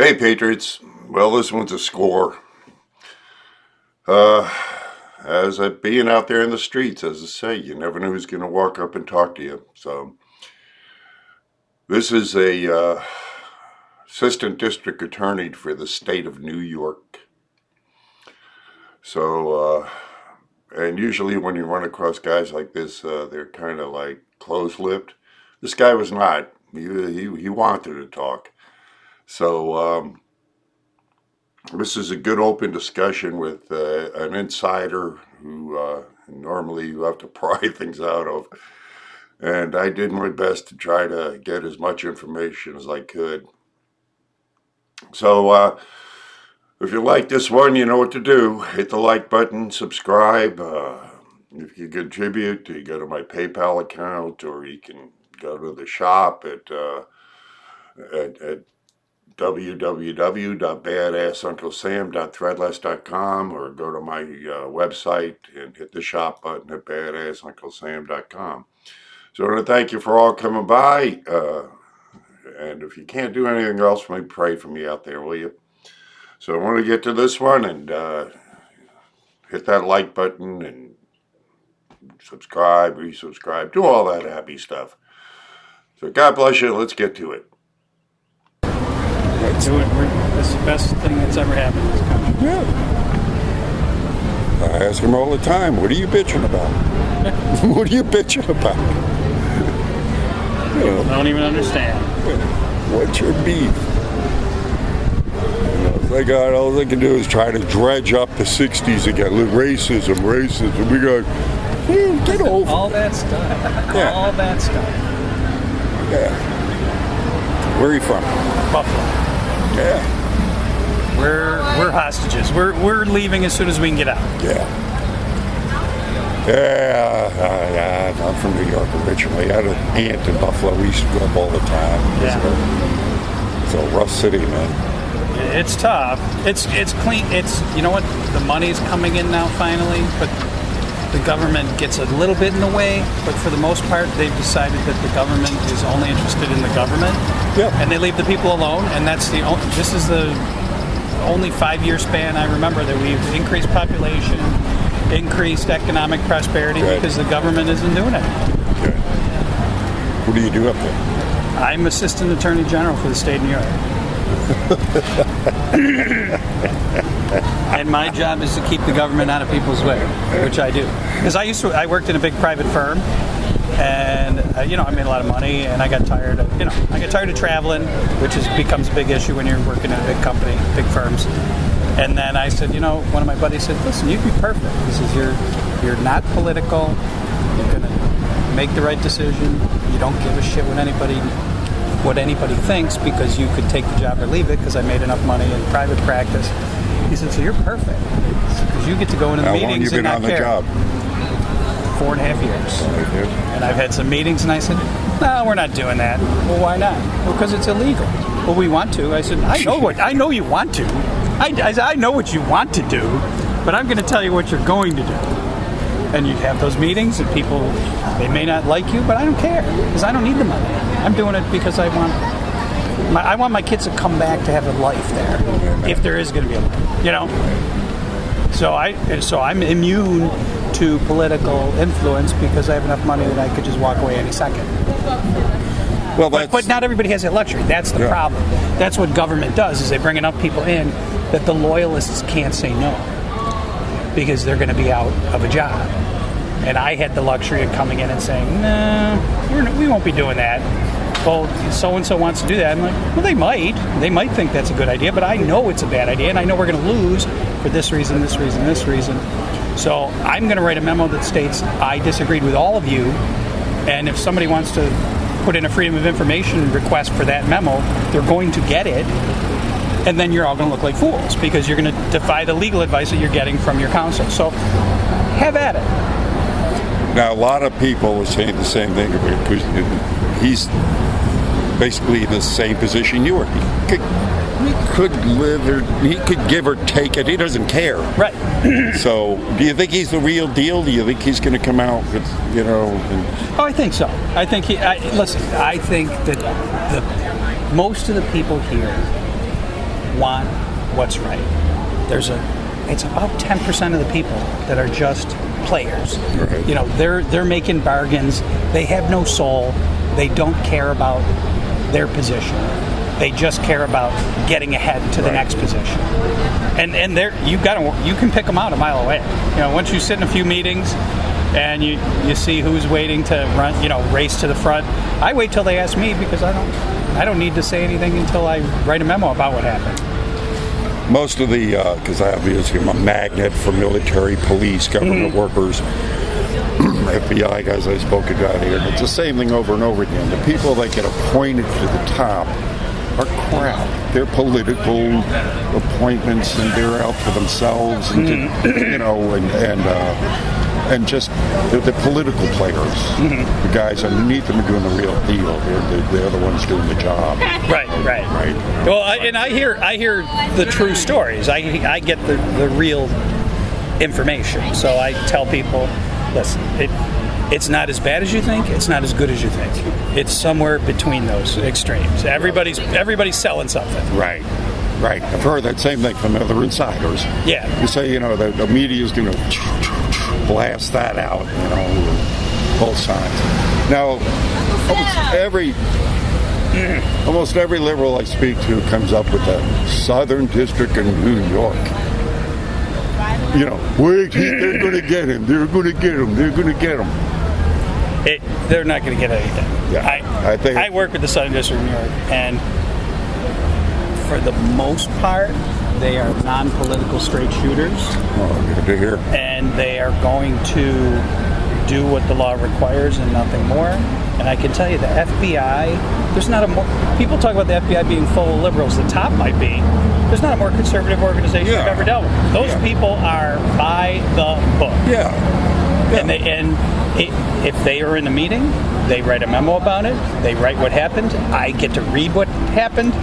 Hey, Patriots. Well, this one's a score. As I being out there in the streets, as I say, you never know who's going to walk up and talk to you. So this is a assistant district attorney for the state of New York. So, and usually when you run across guys like this, they're kind of like close-lipped. This guy was not. He wanted to talk. So this is a good open discussion with an insider who normally you have to pry things out of. And I did my best to try to get as much information as I could. So if you like this one, you know what to do. Hit the like button, subscribe. If you contribute, you go to my PayPal account, or you can go to the shop at www.badassunclesam.threadless.com, or go to my website and hit the shop button at badassunclesam.com. So I want to thank you for all coming by. And if you can't do anything else, maybe pray for me out there, will you? So I want to get to this one and hit that like button and subscribe, resubscribe, do all that happy stuff. So God bless you. Let's get to it. This is the best thing that's ever happened in this country. Yeah. I ask him all the time, what are you bitching about? What are you bitching about? I don't even understand. What's your beef? All they can do is try to dredge up the 60s again. Look, racism. We go, get over all that stuff. Yeah. All that stuff. Yeah. Where are you from? Buffalo. Yeah. We're hostages. We're leaving as soon as we can get out. Yeah. Yeah, I'm from New York originally. I had an aunt in Buffalo. We used to go up all the time. Yeah. It's a rough city, man. It's tough. It's clean. It's, you know what? The money's coming in now finally, but the government gets a little bit in the way. But for the most part, they've decided that the government is only interested in the government. Yeah. And they leave the people alone. And this is the only 5-year span I remember that we've increased population, increased economic prosperity, Right. because the government isn't doing it. Okay. What do you do up there? I'm Assistant Attorney General for the state of New York. And my job is to keep the government out of people's way, which I do. Because I worked in a big private firm, and I made a lot of money, and I got tired of traveling, which becomes a big issue when you're working in a big company, big firms. And then I said, one of my buddies said, listen, you'd be perfect. He says, you're not political. You're going to make the right decision. You don't give a shit what anybody thinks, because you could take the job or leave it, because I made enough money in private practice. He said, so you're perfect, because you get to go into the meetings and not care. How long you been on the job? 4.5 years. And I've had some meetings, and I said, no, we're not doing that. Well, why not? Well, because it's illegal. Well, we want to. I said, I know you want to. I know what you want to do, but I'm going to tell you what you're going to do. And you have those meetings, and people, they may not like you, but I don't care, because I don't need the money. I'm doing it because I want my kids to come back to have a life there, if there is going to be a life, So I'm immune to political influence, because I have enough money that I could just walk away any second. Well, but not everybody has that luxury. That's the problem. That's what government does, is they bring enough people in that the loyalists can't say no, because they're going to be out of a job. And I had the luxury of coming in and saying, no, we won't be doing that. Well, so-and-so wants to do that. I'm like, well, they might. They might think that's a good idea, but I know it's a bad idea, and I know we're going to lose for this reason, this reason, this reason. So I'm going to write a memo that states I disagreed with all of you, and if somebody wants to put in a Freedom of Information request for that memo, they're going to get it, and then you're all going to look like fools, because you're going to defy the legal advice that you're getting from your counsel. So have at it. Now, a lot of people are saying the same thing, because he's basically in the same position you were. He could live, or he could give or take it. He doesn't care. Right. So, do you think he's the real deal? Do you think he's going to come out with, Oh, I think so. I think I think that most of the people here want what's right. It's about 10% of the people that are just players. Right. You know, they're making bargains. They have no soul. They don't care about their position. They just care about getting ahead to the next position. And you can pick them out a mile away. You know, once you sit in a few meetings and you see who's waiting to run, you know, race to the front. I wait till they ask me because I don't need to say anything until I write a memo about what happened. Most of the, because I obviously am a magnet for military, police, government workers, FBI guys I've spoken to here, and it's the same thing over and over again. The people that get appointed to the top are crap. They're political appointments, and they're out for themselves, and you know, and just the political players. The guys underneath them are doing the real deal. They're the ones doing the job. Right. Well, I hear the true stories. I get the real information. So I tell people, listen, it's not as bad as you think. It's not as good as you think. It's somewhere between those extremes. Everybody's selling something. Right. I've heard that same thing from other insiders. Yeah. You say, you know, the media's going to blast that out, you know, both sides. Now, almost every liberal I speak to comes up with the Southern District of New York. You know, wait, they're going to get him. They're going to get him. They're going to get him. They're not going to get anything. Yeah, I work with the Southern District of New York, and for the most part, they are non-political straight shooters. Oh, good to hear. And they are going to do what the law requires and nothing more. And I can tell you, the FBI, there's not a more... People talk about the FBI being full of liberals. The top might be. There's not a more conservative organization I've ever dealt with. Those people are by the book. Yeah. And if they are in the meeting, they write a memo about it. They write what happened. I get to read what happened.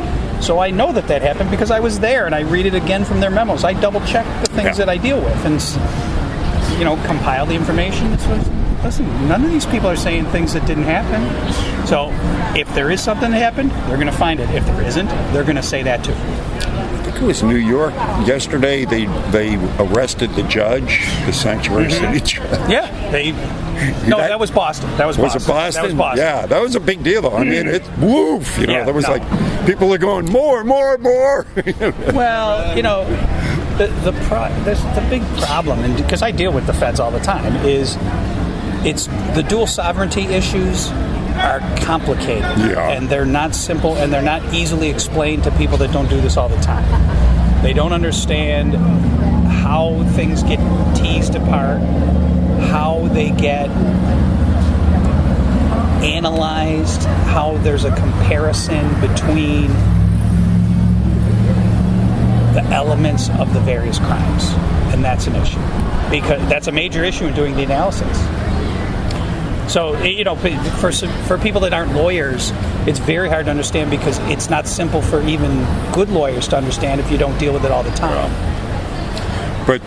So I know that happened because I was there, and I read it again from their memos. I double-check the things that I deal with and, you know, compile the information. So, listen, none of these people are saying things that didn't happen. So if there is something that happened, they're going to find it. If there isn't, they're going to say that too. I think it was New York yesterday. They arrested the judge, the sanctuary city judge. Yeah, that was Boston. Was it Boston? That was Boston. Yeah, that was a big deal, though. I mean, it's woof. You know, there was like people are going more. Well, you know, the big problem, and because I deal with the feds all the time, is it's the dual sovereignty issues are complicated, and they're not simple, and they're not easily explained to people that don't do this all the time. They don't understand how things get teased apart, how they get analyzed, how there's a comparison between the elements of the various crimes, and that's an issue, because that's a major issue in doing the analysis. So, you know, for people that aren't lawyers, it's very hard to understand because it's not simple for even good lawyers to understand if you don't deal with it all the time. But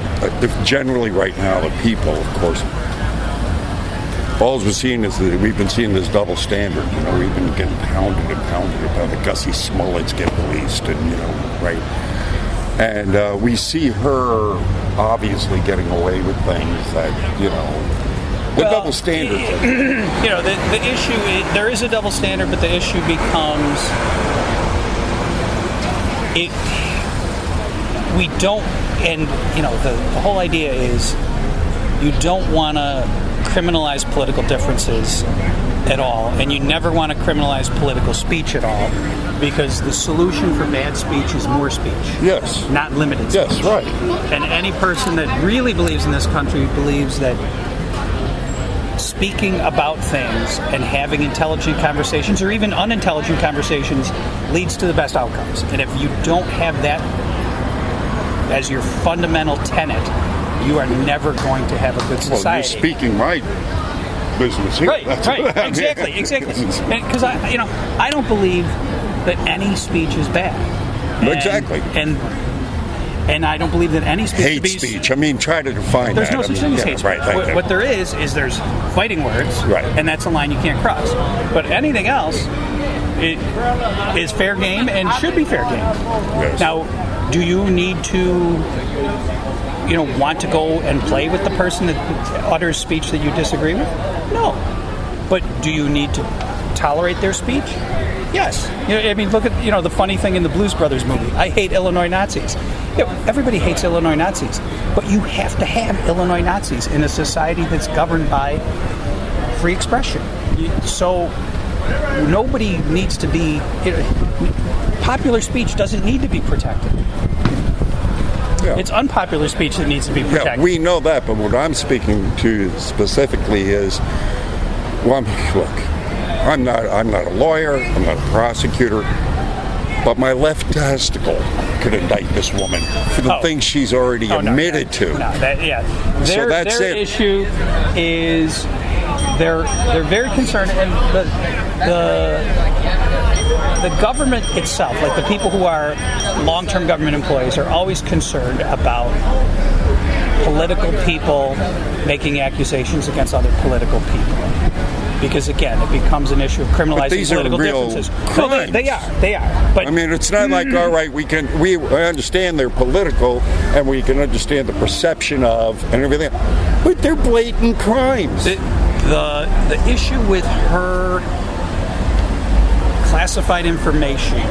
generally right now, the people, of course, all we're seeing is that we've been seeing this double standard. You know, we've been getting pounded about the Gussie Smollets get released, and, you know, right? And we see her obviously getting away with things that, you know, the double standard. You know, the issue is, there is a double standard, but the issue becomes we don't, and, you know, the whole idea is you don't want to criminalize political differences at all, and you never want to criminalize political speech at all, because the solution for bad speech is more speech. Yes. Not limited speech. Yes, right. And any person that really believes in this country believes that speaking about things and having intelligent conversations, or even unintelligent conversations, leads to the best outcomes. And if you don't have that as your fundamental tenet, you are never going to have a good society. Well, you're speaking my business here. Right, exactly. Because I don't believe that any speech is bad. Exactly. And I don't believe that any speech hate speech. I mean, try to define there's that. No such thing as hate speech. Right, what there is there's fighting words, right, and that's a line you can't cross. But anything else, it is fair game and should be fair game. Yes. Now, do you need to, want to go and play with the person that utters speech that you disagree with? No. But do you need to tolerate their speech? Yes. Look at, the funny thing in the Blues Brothers movie. I hate Illinois Nazis. Everybody hates Illinois Nazis. But you have to have Illinois Nazis in a society that's governed by free expression. So nobody needs to be... popular speech doesn't need to be protected. Yeah. It's unpopular speech that needs to be protected. Yeah, we know that, but what I'm speaking to specifically is, look, I'm not a lawyer, I'm not a prosecutor, but my left testicle could indict this woman for the things she's already admitted to. Their issue is they're very concerned, and the government itself, like the people who are long-term government employees, are always concerned about political people making accusations against other political people. Because, again, it becomes an issue of criminalizing political differences. Crimes. They are. But it's not like, all right, we understand they're political and we can understand the perception of and everything, but they're blatant crimes. The issue with her classified information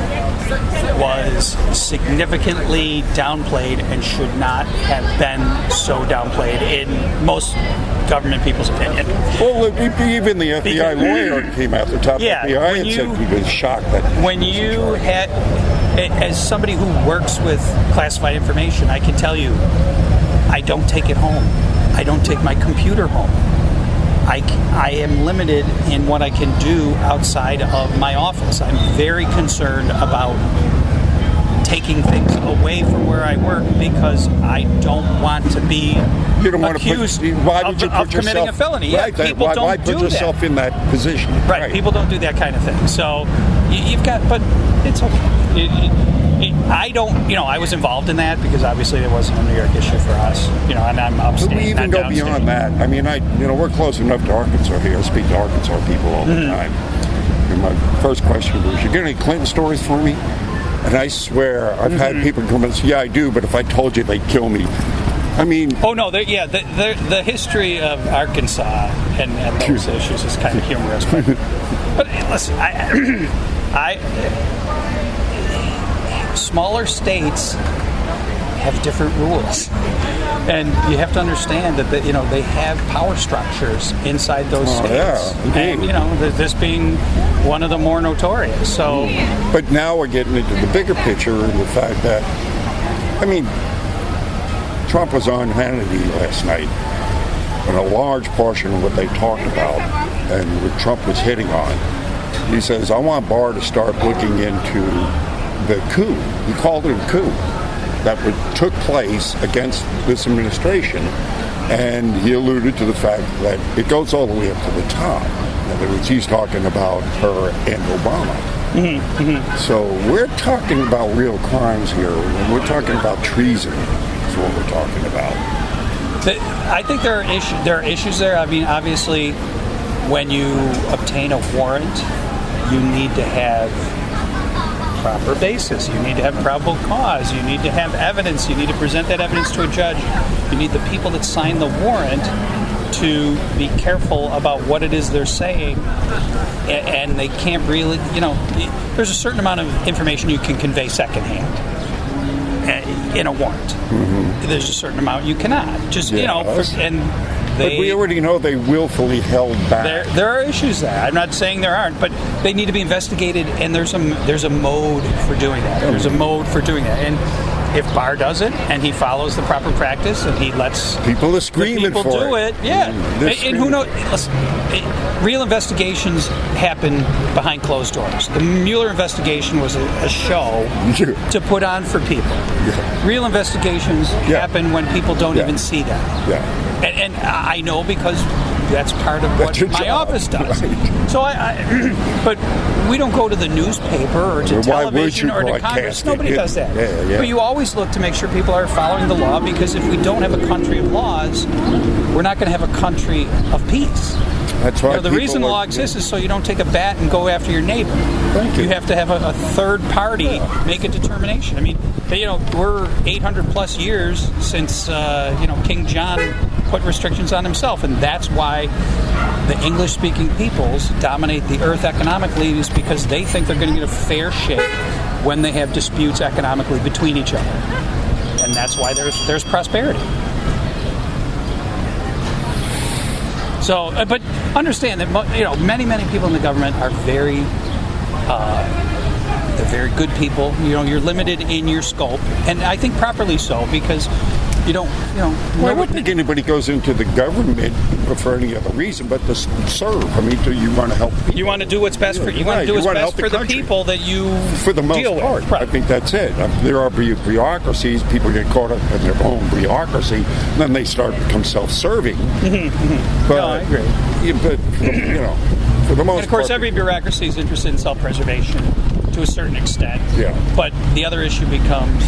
was significantly downplayed and should not have been so downplayed in most government people's opinion. Well, even the FBI lawyer came out the top FBI and said he was shocked that... When you had... As somebody who works with classified information, I can tell you, I don't take it home. I don't take my computer home. I am limited in what I can do outside of my office. I'm very concerned about taking things away from where I work because I don't want to be accused of committing a felony. Right, people don't why put yourself in that position? Right, people don't do that kind of thing. So you've got, but it's okay. I don't, I was involved in that because obviously it wasn't a New York issue for us, and I'm upstate. But we even go beyond that. We're close enough to Arkansas here. I speak to Arkansas people all the time. And my first question was, you got any Clinton stories for me? And I swear, I've had people come and say, yeah, I do, but if I told you, they'd kill me. Oh, no, the history of Arkansas and those issues is kind of humorous. But listen, smaller states have different rules, and you have to understand that they have power structures inside those states. And this being one of the more notorious. So, but now we're getting into the bigger picture and the fact that, Trump was on Hannity last night, and a large portion of what they talked about and what Trump was hitting on, he says, I want Barr to start looking into the coup. He called it a coup that took place against this administration, and he alluded to the fact that it goes all the way up to the top. In other words, he's talking about her and Obama. So we're talking about real crimes here, and we're talking about treason is what we're talking about. I think there are issues there. Obviously, when you obtain a warrant, you need to have proper basis. You need to have probable cause. You need to have evidence. You need to present that evidence to a judge. You need the people that sign the warrant to be careful about what it is they're saying, and they can't really, there's a certain amount of information you can convey secondhand in a warrant. There's a certain amount you cannot. But we already know they willfully held back. There are issues there. I'm not saying there aren't, but they need to be investigated, and there's a mode for doing that. There's a mode for doing that. And if Barr does it, and he follows the proper practice, and he lets people are screaming people for do it, and who knows? Listen, real investigations happen behind closed doors. The Mueller investigation was a show to put on for people. Real investigations happen when people don't even see that. And I know because that's part of what my office does. Right. So but we don't go to the newspaper or to television or to Congress. Nobody does that. But you always look to make sure people are following the law, because if we don't have a country of laws, we're not going to have a country of peace. That's why the reason law exists is so you don't take a bat and go after your neighbor. Thank you. You have to have a third party make a determination. I mean, we're 800 plus years since King John put restrictions on himself, and that's why the English-speaking peoples dominate the earth economically, is because they think they're going to get a fair shake when they have disputes economically between each other, and that's why there's prosperity. So, but understand that many people in the government are very they're very good people. You're limited in your scope, and I think properly so, because you don't. Well, I wouldn't think anybody goes into the government for any other reason but to serve. I mean, do you want to help people? You want to do what's best for you. Want to do what's best for the people that you for the most deal part. with. Right. I think that's it. There are bureaucracies. People get caught up in their own bureaucracy, and then they start to become self-serving. But, no, I agree. But for the most and of course, part, every bureaucracy is interested in self-preservation to a certain extent. Yeah. But the other issue becomes,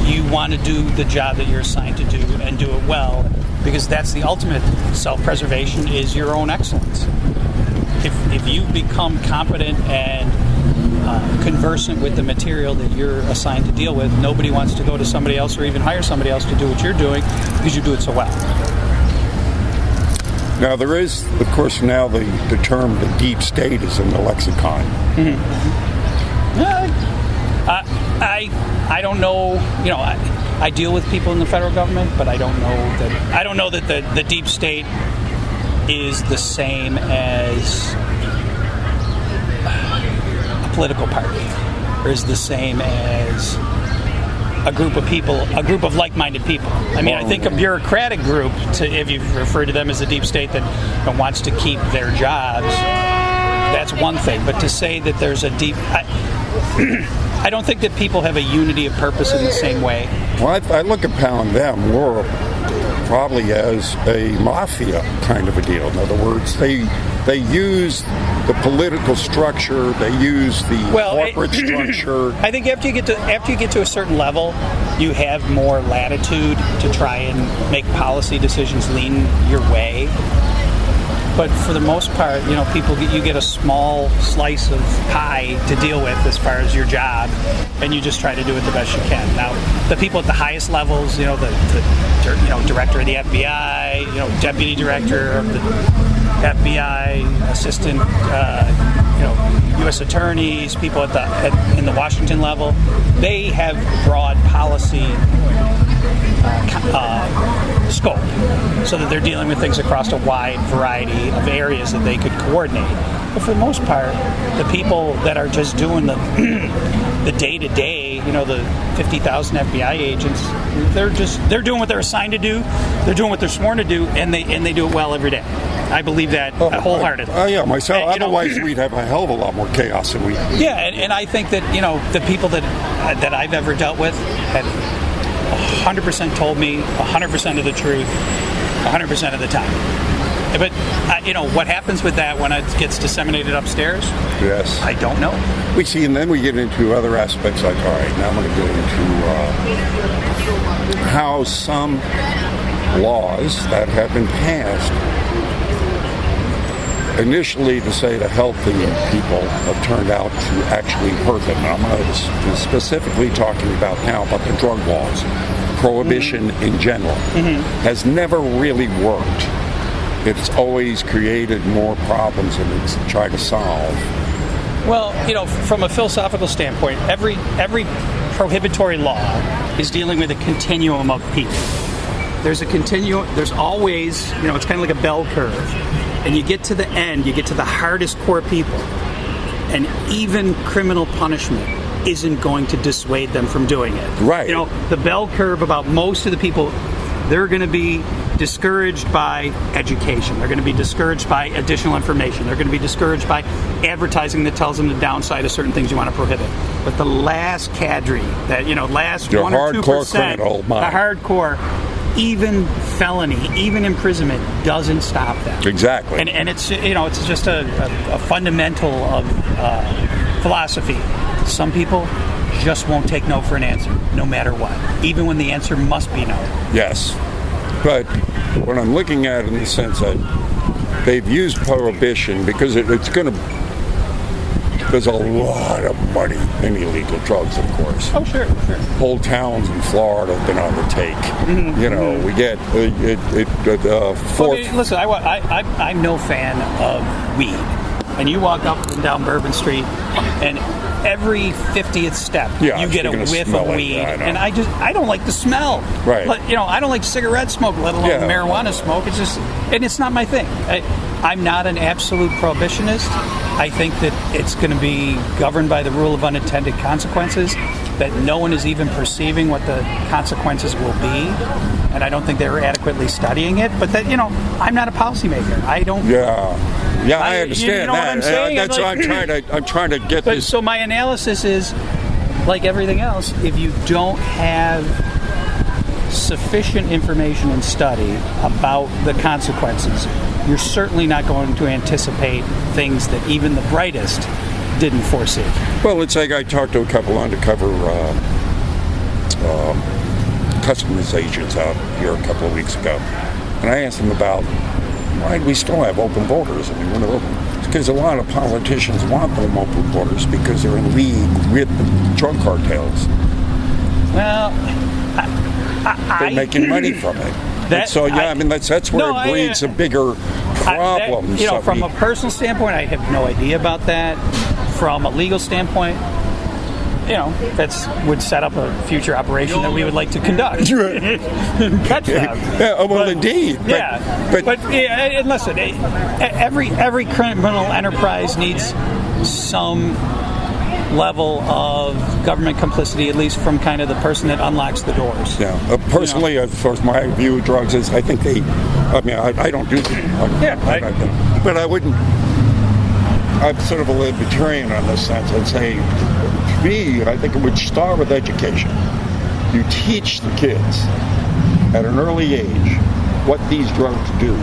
you want to do the job that you're assigned to do and do it well, because that's the ultimate self-preservation, is your own excellence. If you become competent and conversant with the material that you're assigned to deal with, nobody wants to go to somebody else or even hire somebody else to do what you're doing, because you do it so well. Now, there is, of course, now the term the deep state is in the lexicon. Mm-hmm. I don't know. I deal with people in the federal government, but I don't know that the deep state is the same as a political party, or is the same as a group of people, a group of like-minded people. I mean, I think a bureaucratic group, if you refer to them as a deep state that wants to keep their jobs, that's one thing. But to say that there's a deep... I don't think that people have a unity of purpose in the same way. Well, I look upon them more probably as a mafia kind of a deal. In other words, they use the political structure, they use the corporate structure. I think after you get to a certain level, you have more latitude to try and make policy decisions lean your way. But for the most part, you get a small slice of pie to deal with as far as your job, and you just try to do it the best you can. Now, the people at the highest levels, the director of the FBI, deputy director of the FBI, assistant, U.S. attorneys, people in the Washington level, they have broad policy scope, so that they're dealing with things across a wide variety of areas that they could coordinate. But for the most part, the people that are just doing the day-to-day, the 50,000 FBI agents, they're doing what they're assigned to do, they're doing what they're sworn to do, and they do it well every day. I believe that wholeheartedly. Yeah, myself. Otherwise, we'd have a hell of a lot more chaos than we have. Yeah, and I think that the people that I've ever dealt with have 100% told me 100% of the truth 100% of the time. But what happens with that when it gets disseminated upstairs? Yes, I don't know. We see, and then we get into other aspects. Like, all right, now I'm going to go into how some laws that have been passed initially to say to help the people have turned out to actually hurt them. I'm specifically talking about now about the drug laws. Prohibition in general has never really worked. It's always created more problems than it's tried to solve. Well, from a philosophical standpoint, every prohibitory law is dealing with a continuum of people. There's a continuum. There's always, it's kind of like a bell curve. And you get to the end, you get to the hardest core people, and even criminal punishment isn't going to dissuade them from doing it. Right. The bell curve about most of the people, they're going to be discouraged by education. They're going to be discouraged by additional information. They're going to be discouraged by advertising that tells them the downside of certain things you want to prohibit. But the last cadre, that last your 1 or 2%, criminal, the hardcore, even felony, even imprisonment doesn't stop that. Exactly. And it's it's just a fundamental of philosophy. Some people just won't take no for an answer, no matter what, even when the answer must be no. Yes. But what I'm looking at in the sense that they've used prohibition because it's going to. There's a lot of money in illegal drugs, of course. Oh, sure. Whole towns in Florida have been on the take. We get Listen, I'm no fan of weed. And you walk up and down Bourbon Street, and every 50th step, you get a whiff of weed. And I don't like the smell. Right. But, I don't like cigarette smoke, let alone marijuana smoke. It's not my thing. I'm not an absolute prohibitionist. I think that it's going to be governed by the rule of unintended consequences, that no one is even perceiving what the consequences will be, and I don't think they're adequately studying it. But that, I'm not a policymaker. I don't. Yeah, I understand you know that. What I'm saying? That's why I'm trying to get this. So my analysis is, like everything else, if you don't have sufficient information and study about the consequences, you're certainly not going to anticipate things that even the brightest didn't foresee. Well, it's like I talked to a couple undercover customs agents out here a couple of weeks ago, and I asked them about why do we still have open borders? I mean, it's because a lot of politicians want them open borders because they're in league with the drug cartels. Well, they're making money from it. That's where it breeds a bigger problem. From a personal standpoint, I have no idea about that. From a legal standpoint, that would set up a future operation that we would like to conduct. Catch them. Indeed. And listen, every criminal enterprise needs some level of government complicity, at least from kind of the person that unlocks the doors. Yeah. Personally, as far as my view of drugs is, I think I don't do them. But I wouldn't. I'm sort of a libertarian in this sense. I'd say, to me, I think it would start with education. You teach the kids at an early age what these drugs do.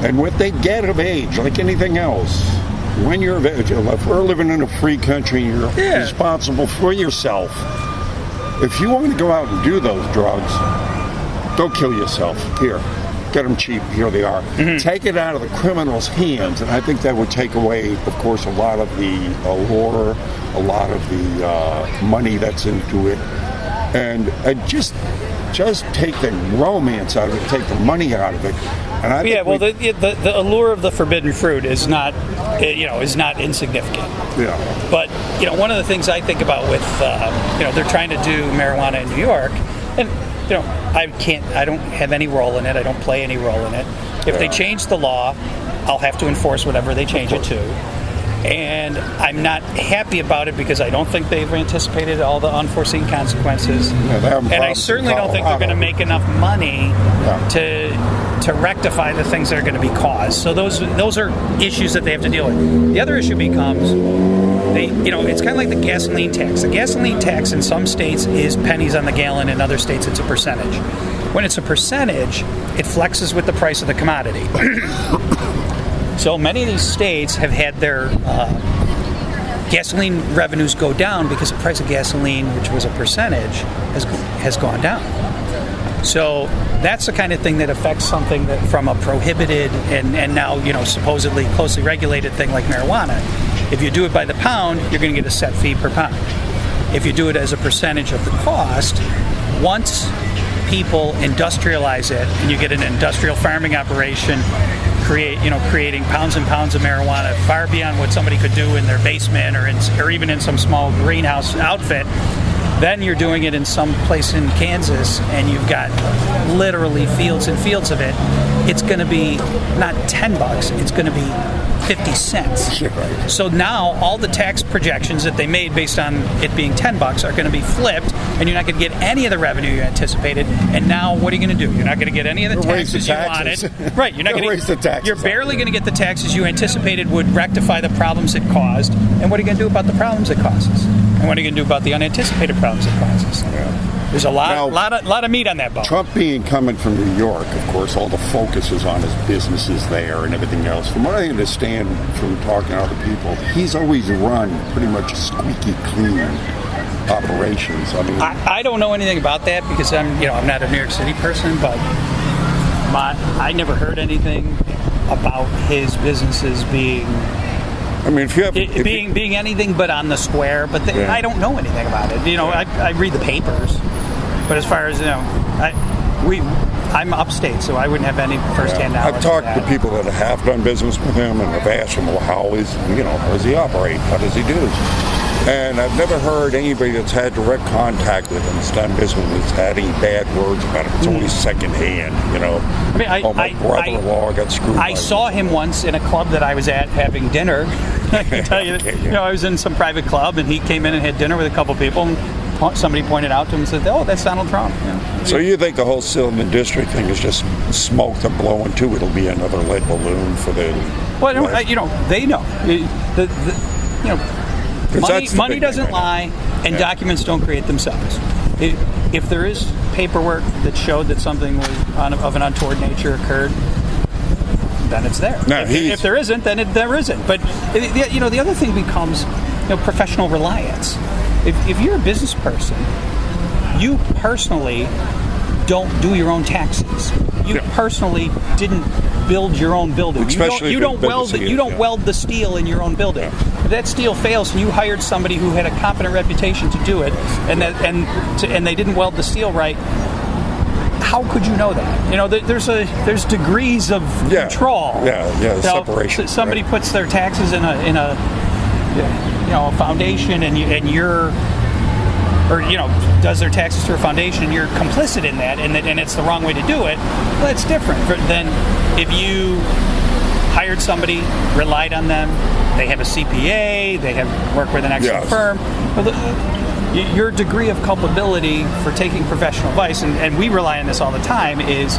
And what they get of age, like anything else, when you're if we're living in a free country, you're responsible for yourself. If you want to go out and do those drugs, don't kill yourself. Here, get them cheap. Here they are. Take it out of the criminal's hands, and I think that would take away, of course, a lot of the allure, a lot of the money that's into it, and just take the romance out of it, take the money out of it. And I think the allure of the forbidden fruit is not insignificant. Yeah. But one of the things I think about with they're trying to do marijuana in New York, and I don't have any role in it. I don't play any role in it. If they change the law, I'll have to enforce whatever they change it to. And I'm not happy about it because I don't think they've anticipated all the unforeseen consequences. And I certainly don't think they're going to make enough money to rectify the things that are going to be caused. So those are issues that they have to deal with. The other issue becomes, it's kind of like the gasoline tax. The gasoline tax in some states is pennies on the gallon, in other states it's a percentage. When it's a percentage, it flexes with the price of the commodity. So many of these states have had their gasoline revenues go down because the price of gasoline, which was a percentage, has gone down. So that's the kind of thing that affects something that from a prohibited and now supposedly closely regulated thing like marijuana. If you do it by the pound, you're going to get a set fee per pound. If you do it as a percentage of the cost, once people industrialize it and you get an industrial farming operation creating pounds and pounds of marijuana far beyond what somebody could do in their basement or even in some small greenhouse outfit, then you're doing it in some place in Kansas and you've got literally fields and fields of it. It's going to be not $10, it's going to be 50 cents. Right. So now all the tax projections that they made based on it being $10 are going to be flipped, and you're not going to get any of the revenue you anticipated. And now what are you going to do? You're not going to get any of the taxes you wanted. Right. You're not going to raise the taxes. You're barely going to get the taxes you anticipated would rectify the problems it caused. And what are you going to do about the problems it causes? And what are you going to do about the unanticipated problems it causes? Yeah. There's a lot of meat on that bone. Trump coming from New York, of course, all the focus is on his businesses there and everything else. From what I understand from talking to other people, he's always run pretty much squeaky clean. operations. I mean, I don't know anything about that because I'm not a New York City person, but I never heard anything about his businesses being I mean, if you have being anything but on the square. But Yeah. I don't know anything about it. I read the papers, but as far as I'm upstate, so I wouldn't have any firsthand knowledge. I've talked of to that. people that have done business with him, and I've asked them, well, how does he operate? How does he do? And I've never heard anybody that's had direct contact with him, that's done business with him, had any bad words about him. It's always secondhand, I mean, my brother-in-law got screwed. I saw him once in a club that I was at having dinner. I can tell you, I was in some private club, and he came in and had dinner with a couple people, and somebody pointed out to him and said, "Oh, that's Donald Trump." So you think the whole Silverman District thing is just smoke they're blowing too? It'll be another lead balloon for the. Well, they know. Money doesn't lie, and documents don't create themselves. If there is paperwork that showed that something was of an untoward nature occurred, then it's there. No, if there isn't, then there isn't. But the other thing becomes professional reliance. If you're a business person, you personally don't do your own taxes. You personally didn't build your own building. Especially you don't weld the steel in your own building. If that steel fails and you hired somebody who had a competent reputation to do it, and they didn't weld the steel right, how could you know that? There's degrees of control. Separation. Somebody puts their taxes in a foundation, and does their taxes through a foundation, and you're complicit in that, and it's the wrong way to do it. Well, that's different than if you hired somebody, relied on them, they have a CPA, they have worked with an excellent firm. Your degree of culpability for taking professional advice, and we rely on this all the time, is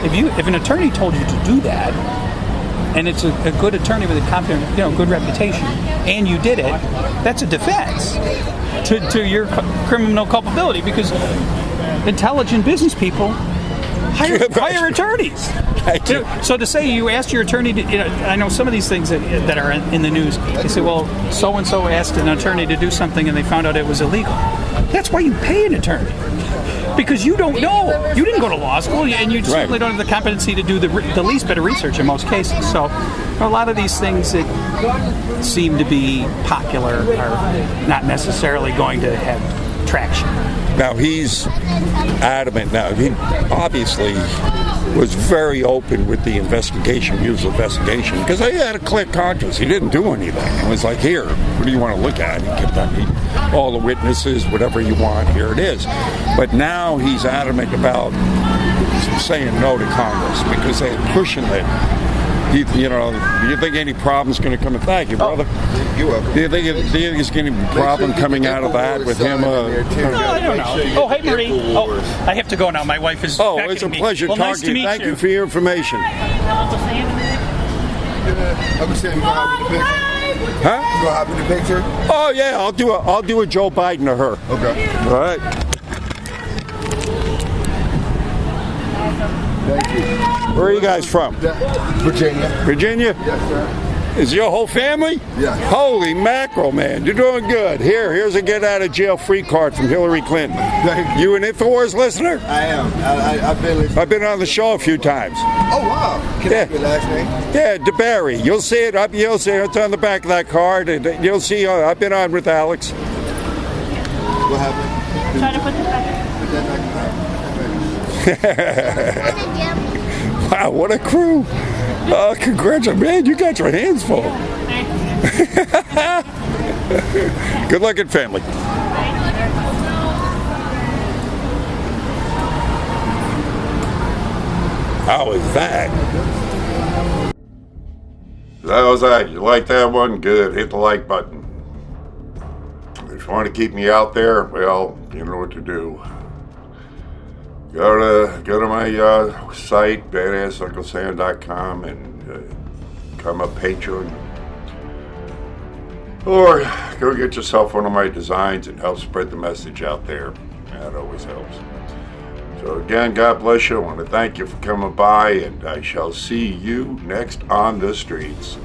if an attorney told you to do that, and it's a good attorney with a competent, good reputation, and you did it, that's a defense to your criminal culpability, because intelligent business people hire attorneys. So to say you asked your attorney to, I know some of these things that are in the news, they say, well, so-and-so asked an attorney to do something and they found out it was illegal. That's why you pay an attorney. Because you don't know. You didn't go to law school, and you certainly don't have the competency to do the least bit of research in most cases. So a lot of these things that seem to be popular are not necessarily going to have traction. Now, he's adamant. Now, he obviously was very open with the investigation, usual investigation, because he had a clear conscience. He didn't do anything. It was like, here, what do you want to look at? He kept on all the witnesses, whatever you want, here it is. But now he's adamant about saying no to Congress because they're pushing it. Do you think any problem's going to come? Thank you, brother. You're welcome. Do you think there's going to be a problem coming out of that with him? I don't know. Oh, hey, Marie. Oh, I have to go now. My wife is beckoning it's a me. pleasure Well, talking nice to you. Thank you for your information. I'm saying you gonna hop in the picture? Huh? You gonna hop in the picture? Oh yeah, I'll do a Joe Biden to her. Okay. All right. Thank you. Where are you guys from? Virginia. Virginia? Yes, sir. Is your whole family? Yeah. Holy mackerel, man. You're doing good. Here's a get out of jail free card from Hillary Clinton. Thank You an InfoWars listener? I am. I've been listening. I've been on the show a few times. Oh, wow. Can I have your last name? Yeah, DeBerry. You'll see it. You'll see it. It's on the back of that card. And you'll see. I've been on with Alex. What happened? Try to put this back. Put that back in the Wow, what a crew. Congratulations. Man, you got your hands full. Good luck and family. How was that? That was that. You like that one? Good. Hit the like button. If you want to keep me out there, well, you know what to do. Go to my site, badassunclesam.com, and become a patron. Or go get yourself one of my designs and help spread the message out there. That always helps. So again, God bless you. I want to thank you for coming by, and I shall see you next on the streets.